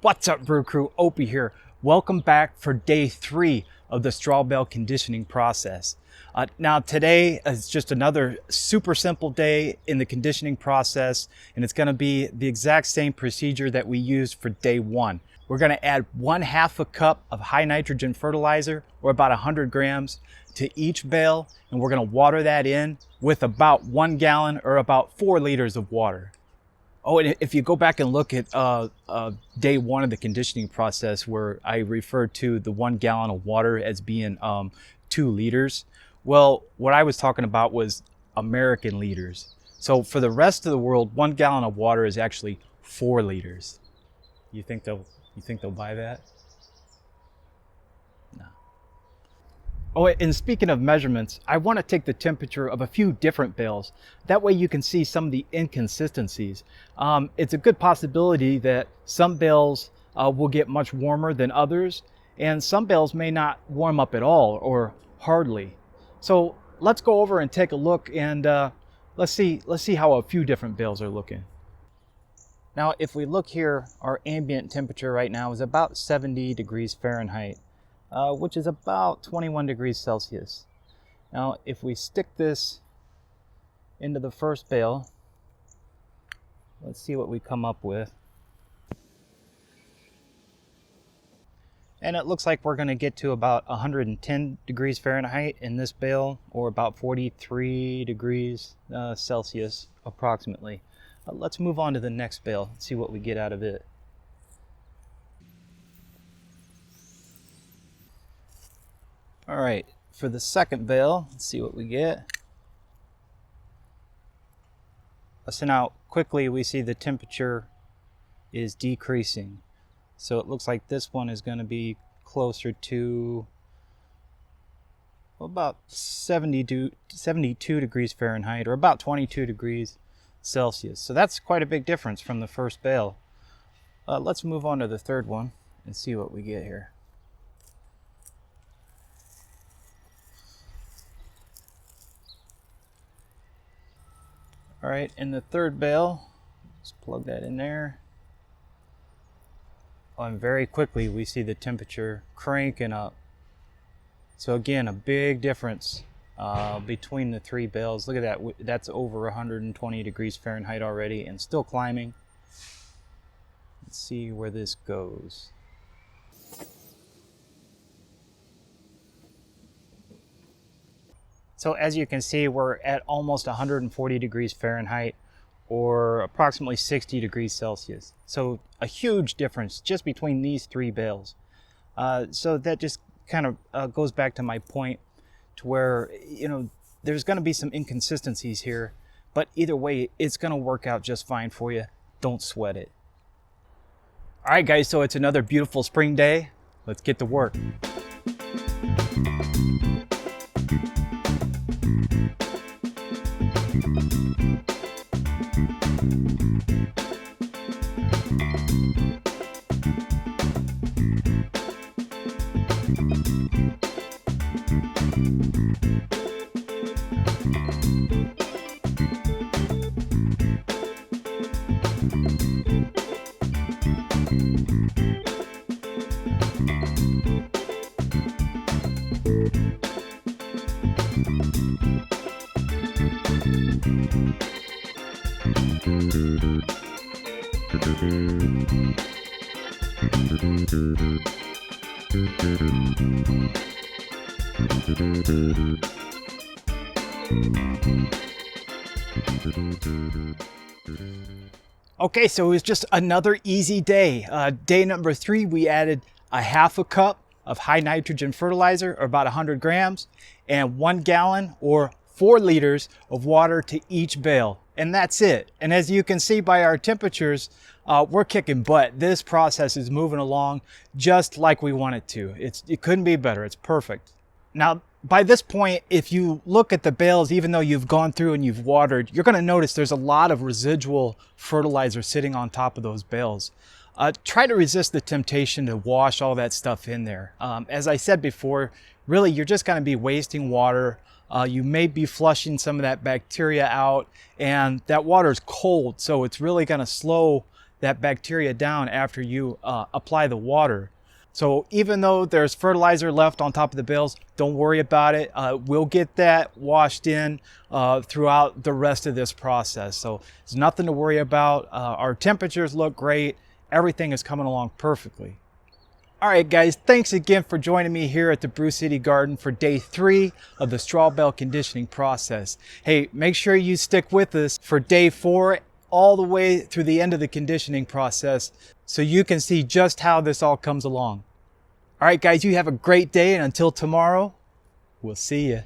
What's up, Brew Crew? Opie here. Welcome back for day 3 of the straw bale conditioning process. Now today is just another super simple day in the conditioning process, and it's going to be the exact same procedure that we used for day 1. We're going to add 1/2 a cup of high nitrogen fertilizer, or about 100 grams, to each bale, and we're going to water that in with about 1 gallon or about 4 liters of water. Oh, and if you go back and look at day 1 of the conditioning process, where I referred to the 1 gallon of water as being 2 liters, well, what I was talking about was American liters. So for the rest of the world, 1 gallon of water is actually 4 liters. You think they'll buy that? No. Oh, and speaking of measurements, I want to take the temperature of a few different bales. That way you can see some of the inconsistencies. It's a good possibility that some bales will get much warmer than others, and some bales may not warm up at all or hardly. So let's go over and take a look, and let's see how a few different bales are looking. Now, if we look here, our ambient temperature right now is about 70 degrees Fahrenheit. Which is about 21 degrees Celsius. Now, if we stick this into the first bale, let's see what we come up with. And it looks like we're going to get to about 110 degrees Fahrenheit in this bale, or about 43 degrees Celsius approximately. Let's move on to the next bale and see what we get out of it. All right, for the second bale, let's see what we get. So now quickly we see the temperature is decreasing. So it looks like this one is going to be closer to about 72 degrees Fahrenheit, or about 22 degrees Celsius. So that's quite a big difference from the first bale. Let's move on to the third one and see what we get here. All right, in the third bale, let's plug that in there. And very quickly we see the temperature cranking up. So again, a big difference between the 3 bales. Look at that, that's over 120 degrees Fahrenheit already and still climbing. Let's see where this goes. So as you can see, we're at almost 140 degrees Fahrenheit, or approximately 60 degrees Celsius. So a huge difference just between these 3 bales. So that just kind of goes back to my point, to where, you know, there's going to be some inconsistencies here, but either way, it's going to work out just fine for you. Don't sweat it. All right, guys, so it's another beautiful spring day. Let's get to work. Okay, so it was just another easy day. Day number 3, we added 1/2 cup of high nitrogen fertilizer, or about 100 grams, and 1 gallon or 4 liters of water to each bale. And that's it. And as you can see by our temperatures, we're kicking butt. This process is moving along just like we want it to. It couldn't be better. It's perfect. Now, by this point, if you look at the bales, even though you've gone through and you've watered, you're going to notice there's a lot of residual fertilizer sitting on top of those bales. Try to resist the temptation to wash all that stuff in there. As I said before, really you're just going to be wasting water. You may be flushing some of that bacteria out, and that water is cold, so it's really going to slow that bacteria down after you apply the water. So even though there's fertilizer left on top of the bales, don't worry about it. We'll get that washed in throughout the rest of this process. So there's nothing to worry about. Our temperatures look great. Everything is coming along perfectly. All right, guys, thanks again for joining me here at the Brew City Garden for day 3 of the straw bale conditioning process. Hey, make sure you stick with us for day 4 all the way through the end of the conditioning process so you can see just how this all comes along. All right, guys, you have a great day, and until tomorrow, we'll see you.